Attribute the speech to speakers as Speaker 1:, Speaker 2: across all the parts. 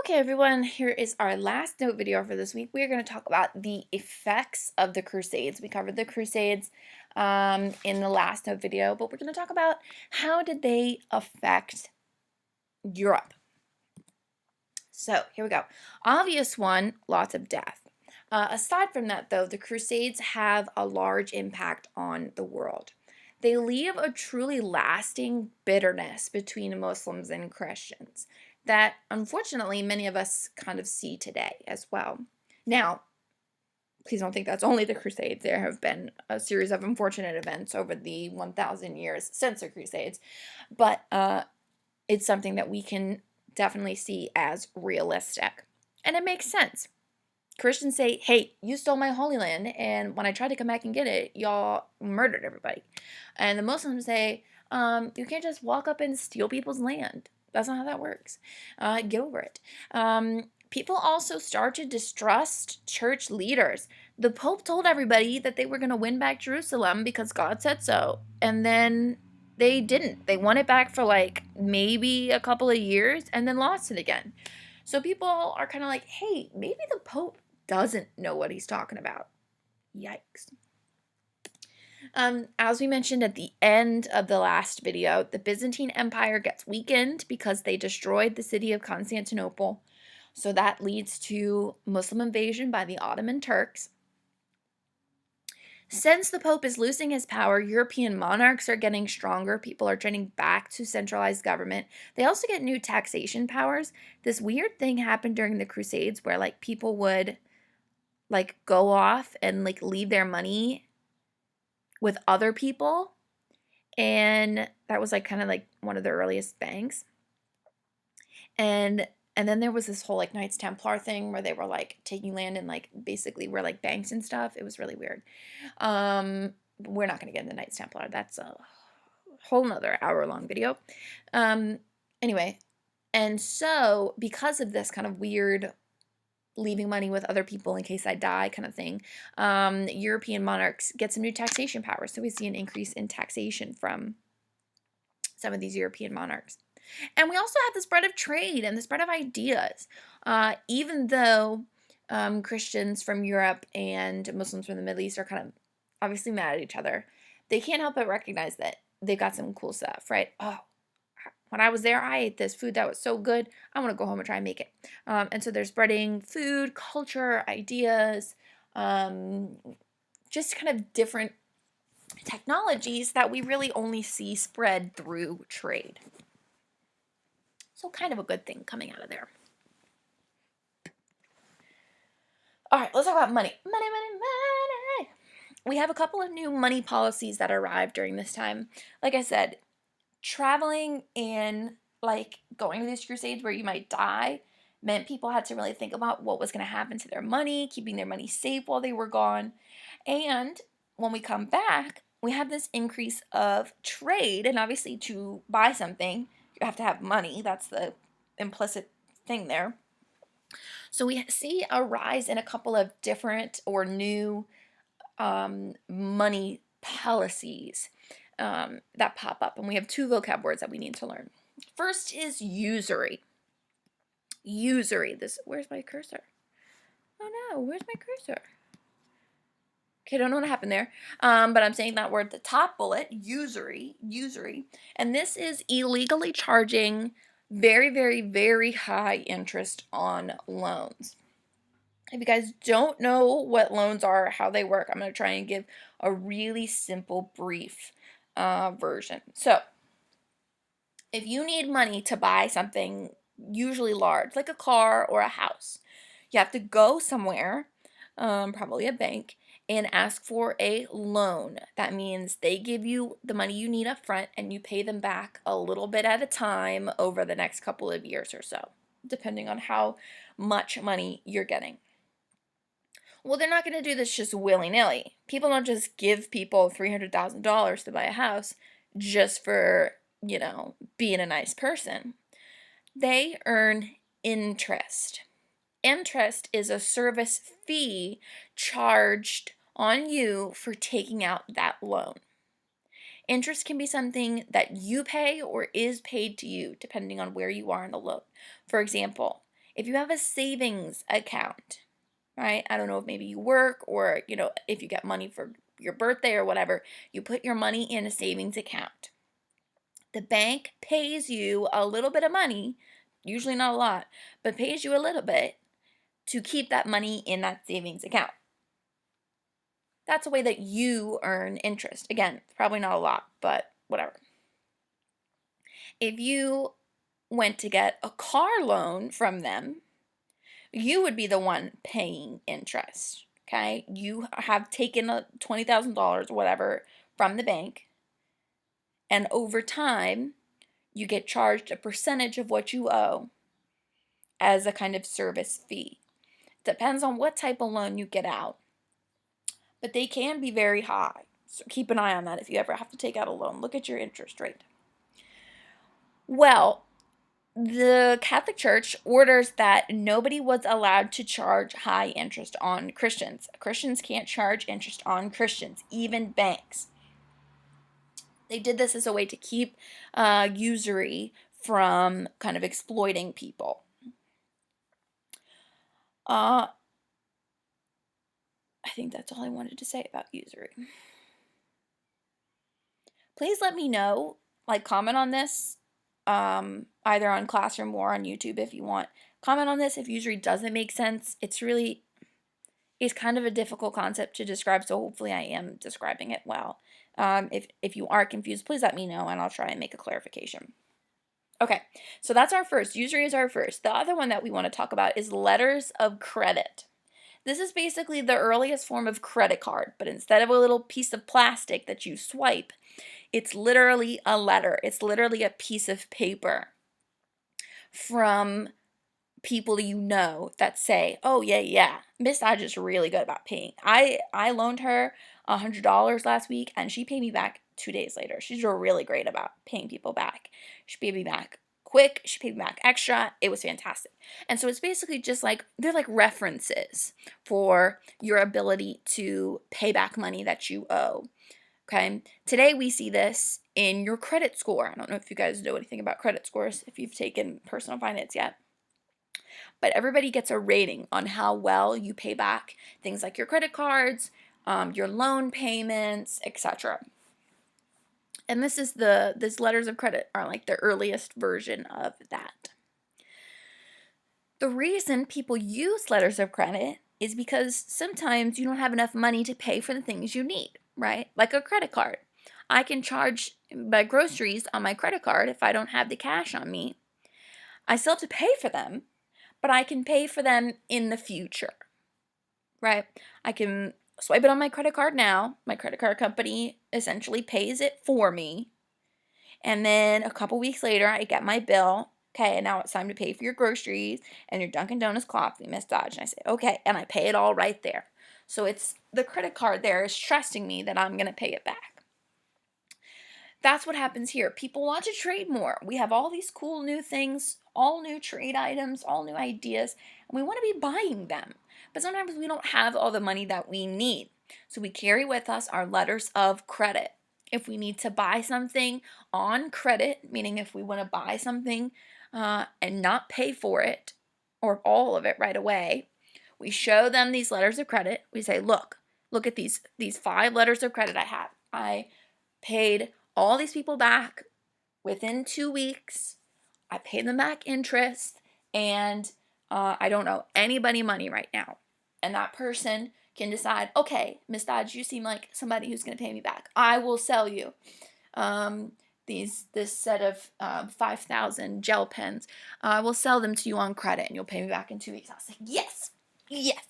Speaker 1: Okay, everyone, here is our last note video for this week. We're going to talk about the effects of the Crusades. We covered the Crusades in the last note video, but we're going to talk about how did they affect Europe. So here we go. Obvious one, lots of death. Aside from that, though, the Crusades have a large impact on the world. They leave a truly lasting bitterness between Muslims and Christians that unfortunately many of us kind of see today as well. Now, please don't think that's only the Crusades. There have been a series of unfortunate events over the 1,000 years since the Crusades, but it's something that we can definitely see as realistic. And it makes sense. Christians say, hey, you stole my Holy Land, and when I tried to come back and get it, y'all murdered everybody. And the Muslims say, you can't just walk up and steal people's land. That's not how that works. Get over it. People also start to distrust church leaders. The Pope told everybody that they were going to win back Jerusalem because God said so, and then they didn't. They won it back for like maybe a couple of years and then lost it again. So people are kind of like, hey, maybe the Pope doesn't know what he's talking about. Yikes. As we mentioned at the end of the last video, the Byzantine Empire gets weakened because they destroyed the city of Constantinople. So that leads to Muslim invasion by the Ottoman Turks. Since the Pope is losing his power, European monarchs are getting stronger. People are turning back to centralized government. They also get new taxation powers. This weird thing happened during the Crusades where like people would like go off and like leave their money with other people. And that was like kind of like one of the earliest banks. And then there was this whole like Knights Templar thing where they were like taking land and like basically were like banks and stuff. It was really weird. We're not going to get into Knights Templar. That's a whole nother hour-long video. Anyway, and so because of this kind of weird leaving money with other people in case I die kind of thing, European monarchs get some new taxation powers. So we see an increase in taxation from some of these European monarchs. And we also have the spread of trade and the spread of ideas. Even though Christians from Europe and Muslims from the Middle East are kind of obviously mad at each other, they can't help but recognize that they've got some cool stuff, right? Oh, when I was there, I ate this food that was so good. I want to go home and try and make it. And so they're spreading food, culture, ideas, just kind of different technologies that we really only see spread through trade. So kind of a good thing coming out of there. All right, let's talk about money. Money, money, money. We have a couple of new money policies that arrived during this time. Like I said, traveling and like going to these crusades where you might die meant people had to really think about what was going to happen to their money, keeping their money safe while they were gone. And when we come back, we have this increase of trade. And obviously to buy something, you have to have money. That's the implicit thing there. So we see a rise in a couple of different or new money policies that pop up. And we have two vocab words that we need to learn. First is usury. Usury. Where's my cursor? Oh no, where's my cursor? Okay, I don't know what happened there, but I'm saying that word, the top bullet, usury, and this is illegally charging very, very, very high interest on loans. If you guys don't know what loans are, how they work, I'm going to try and give a really simple, brief version. So, if you need money to buy something usually large, like a car or a house, you have to go somewhere, probably a bank, and ask for a loan. That means they give you the money you need up front and you pay them back a little bit at a time over the next couple of years or so, depending on how much money you're getting. Well, they're not going to do this just willy-nilly. People don't just give people $300,000 to buy a house just for, being a nice person. They earn interest. Interest is a service fee charged on you for taking out that loan. Interest can be something that you pay or is paid to you, depending on where you are in the loan. For example, If you have a savings account, right? I don't know if maybe you work or, if you get money for your birthday or whatever, you put your money in a savings account. The bank pays you a little bit of money, usually not a lot, but pays you a little bit to keep that money in that savings account. That's a way that you earn interest. Again, probably not a lot, but whatever. If you went to get a car loan from them, you would be the one paying interest. Okay? You have taken a $20,000 or whatever from the bank, and over time, you get charged a percentage of what you owe as a kind of service fee. Depends on what type of loan you get out, but they can be very high. So keep an eye on that if you ever have to take out a loan. Look at your interest rate. Well, the Catholic Church orders that nobody was allowed to charge high interest on Christians. Christians can't charge interest on Christians, even banks. They did this as a way to keep usury from kind of exploiting people. I think that's all I wanted to say about usury. Please let me know, comment on this, either on Classroom or on YouTube if you want. Comment on this if usury doesn't make sense. It's kind of a difficult concept to describe, so hopefully I am describing it well. If you are confused, please let me know and I'll try and make a clarification. Okay, so that's our first. Usury is our first. The other one that we want to talk about is letters of credit. This is basically the earliest form of credit card, but instead of a little piece of plastic that you swipe, it's literally a letter. It's literally a piece of paper from people you know that say, oh, yeah, Miss Dodge is really good about paying. I loaned her $100 last week, and she paid me back 2 days later. She's really great about paying people back. She paid me back quick. She paid me back extra. It was fantastic. And so it's basically just they're like references for your ability to pay back money that you owe. Okay. Today we see this in your credit score. I don't know if you guys know anything about credit scores, if you've taken personal finance yet. But everybody gets a rating on how well you pay back things like your credit cards, your loan payments, etc. And these letters of credit are like the earliest version of that. The reason people use letters of credit is because sometimes you don't have enough money to pay for the things you need, right? Like a credit card. I can charge my groceries on my credit card if I don't have the cash on me. I still have to pay for them, but I can pay for them in the future, right? I can swipe it on my credit card now. My credit card company essentially pays it for me. And then a couple weeks later, I get my bill. Okay, and now it's time to pay for your groceries and your Dunkin' Donuts coffee, Miss Dodge. And I say, okay, and I pay it all right there. So it's the credit card there is trusting me that I'm going to pay it back. That's what happens here. People want to trade more. We have all these cool new things, all new trade items, all new ideas, and we want to be buying them. But sometimes we don't have all the money that we need. So we carry with us our letters of credit. If we need to buy something on credit, meaning if we want to buy something and not pay for it or all of it right away, we show them these letters of credit. We say, look at these 5 letters of credit I have. I paid all these people back within 2 weeks. I paid them back interest, and I don't owe anybody money right now. And that person can decide, okay, Miss Dodge, you seem like somebody who's going to pay me back. I will sell you this set of 5,000 gel pens. I will sell them to you on credit, and you'll pay me back in 2 weeks. I was like, yes,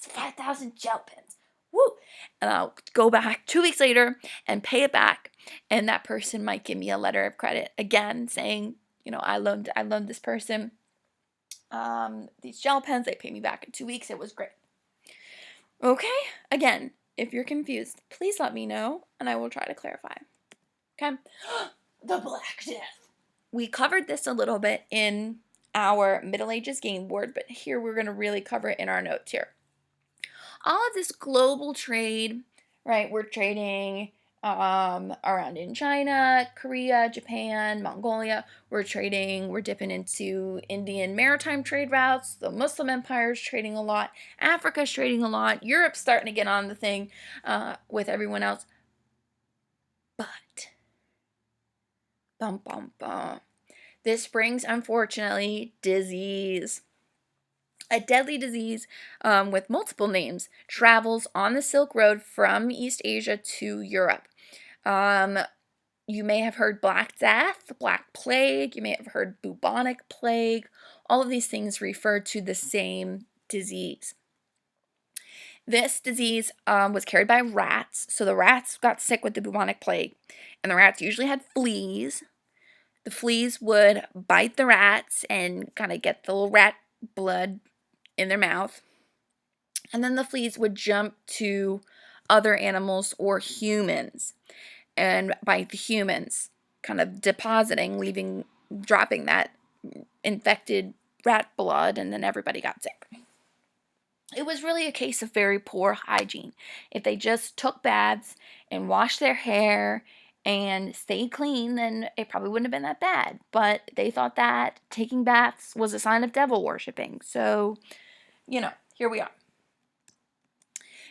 Speaker 1: 5,000 gel pens. Woo! And I'll go back 2 weeks later and pay it back. And that person might give me a letter of credit again saying, I loaned this person these gel pens. They paid me back in 2 weeks. It was great. Okay? Again, if you're confused, please let me know and I will try to clarify. Okay? The Black Death. We covered this a little bit in our Middle Ages game board, but here we're going to really cover it in our notes here. All of this global trade, right? We're trading around in China, Korea, Japan, Mongolia. We're dipping into Indian maritime trade routes. The Muslim empire's trading a lot. Africa's trading a lot. Europe's starting to get on the thing with everyone else. But, bum bum bum. This brings, unfortunately, disease. A deadly disease with multiple names travels on the Silk Road from East Asia to Europe. You may have heard Black Death, Black Plague, you may have heard bubonic plague. All of these things refer to the same disease. This disease was carried by rats, so the rats got sick with the bubonic plague, and the rats usually had fleas. The fleas would bite the rats and kind of get the little rat blood in their mouth, and then the fleas would jump to other animals or humans and bite the humans, kind of dropping that infected rat blood, and then everybody got sick. It was really a case of very poor hygiene. If they just took baths and washed their hair and stayed clean, then it probably wouldn't have been that bad. But they thought that taking baths was a sign of devil worshipping. So, here we are.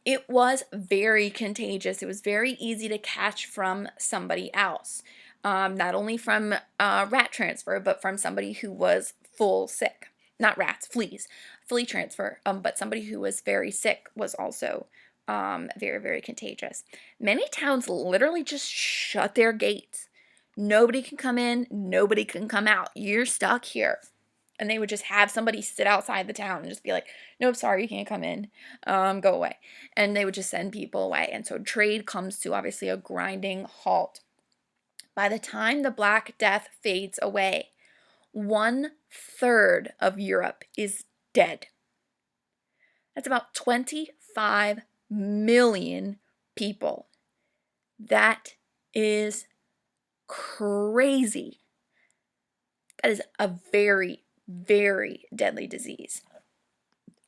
Speaker 1: It was very contagious. It was very easy to catch from somebody else. Not only from rat transfer, but from somebody who was full sick. Not rats, fleas. Flea transfer. But somebody who was very sick was also very, very contagious. Many towns literally just shut their gates. Nobody can come in. Nobody can come out. You're stuck here. And they would just have somebody sit outside the town and just be like, nope, sorry, you can't come in. Go away. And they would just send people away. And so trade comes to obviously a grinding halt. By the time the Black Death fades away, 1/3 of Europe is dead. That's about 25 million people. That is crazy. That is a very, very deadly disease.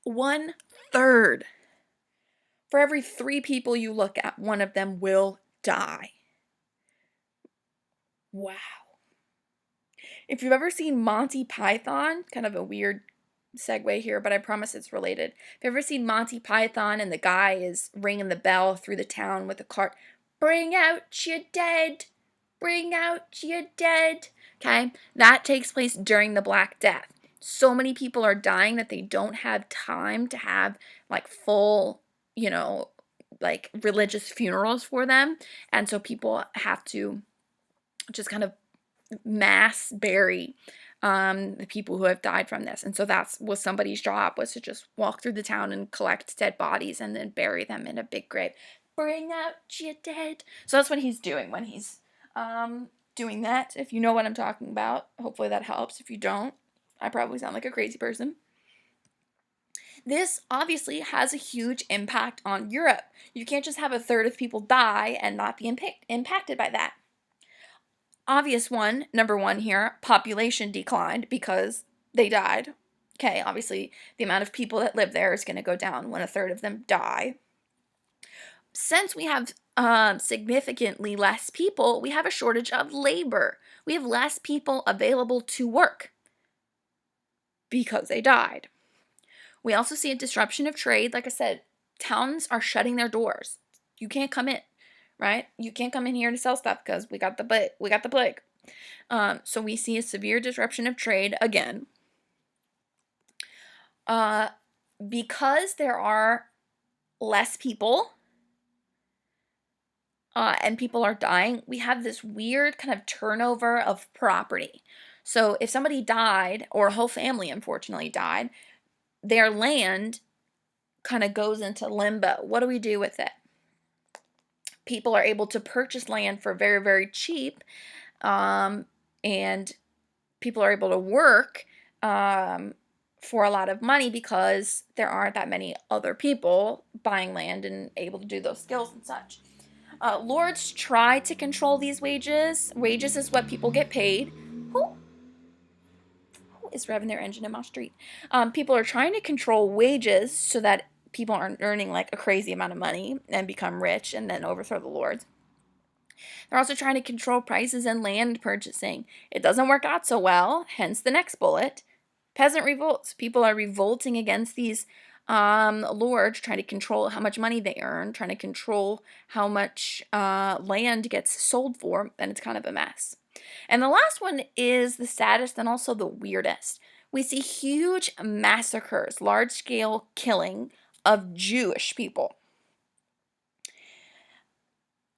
Speaker 1: 1/3. For every 3 people you look at, one of them will die. Wow. If you've ever seen Monty Python, kind of a weird segue here, but I promise it's related. If you've ever seen Monty Python and the guy is ringing the bell through the town with a cart, bring out your dead, bring out your dead. Okay, that takes place during the Black Death. So many people are dying that they don't have time to have like full, like religious funerals for them. And so people have to just kind of mass bury the people who have died from this. And so that was somebody's job, was to just walk through the town and collect dead bodies and then bury them in a big grave. Bring out your dead. So that's what he's doing when he's doing that. If you know what I'm talking about, hopefully that helps. If you don't, I probably sound like a crazy person. This obviously has a huge impact on Europe. You can't just have 1/3 of people die and not be impacted by that. Obvious one, number one here, population declined because they died. Okay, obviously the amount of people that live there is going to go down when 1/3 of them die. Since we have significantly less people, we have a shortage of labor. We have less people available to work because they died. We also see a disruption of trade. Like I said, towns are shutting their doors. You can't come in, right? You can't come in here to sell stuff because we got the plague. So we see a severe disruption of trade again. Because there are less people and people are dying, we have this weird kind of turnover of property. So if somebody died, or a whole family unfortunately died, their land kind of goes into limbo. What do we do with it? People are able to purchase land for very, very cheap, and people are able to work for a lot of money because there aren't that many other people buying land and able to do those skills and such. Lords try to control these wages. Wages is what people get paid. Who is revving their engine in my street? People are trying to control wages so that people aren't earning like a crazy amount of money and become rich and then overthrow the lords. They're also trying to control prices and land purchasing. It doesn't work out so well, hence the next bullet. Peasant revolts. People are revolting against these lords, trying to control how much money they earn, trying to control how much land gets sold for, and it's kind of a mess. And the last one is the saddest and also the weirdest. We see huge massacres, large-scale killing of Jewish people.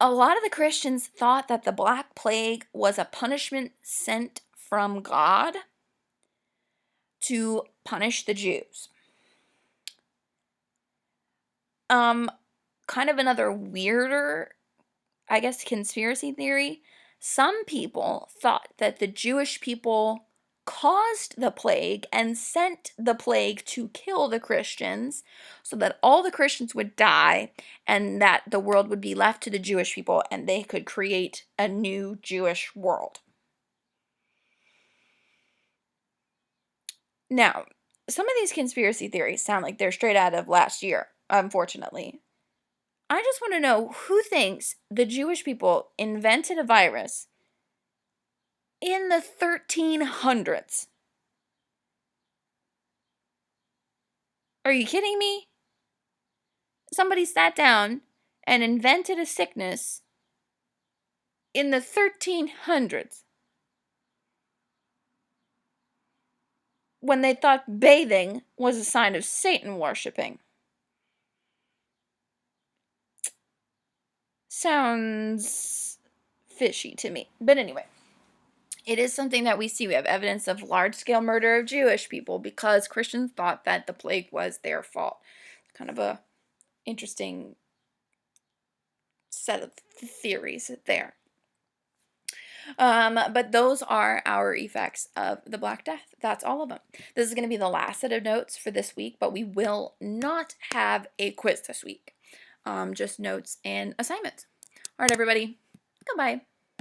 Speaker 1: A lot of the Christians thought that the Black Plague was a punishment sent from God to punish the Jews. Kind of another weirder, I guess, conspiracy theory. Some people thought that the Jewish people caused the plague and sent the plague to kill the Christians so that all the Christians would die and that the world would be left to the Jewish people and they could create a new Jewish world. Now, some of these conspiracy theories sound like they're straight out of last year, unfortunately. I just want to know who thinks the Jewish people invented a virus in the 1300s. Are you kidding me? Somebody sat down and invented a sickness in the 1300s when they thought bathing was a sign of Satan worshiping. Sounds fishy to me. But anyway, it is something that we see. We have evidence of large-scale murder of Jewish people because Christians thought that the plague was their fault. Kind of a interesting set of theories there. But those are our effects of the Black Death. That's all of them. This is going to be the last set of notes for this week, but we will not have a quiz this week. Just notes and assignments. All right, everybody. Goodbye.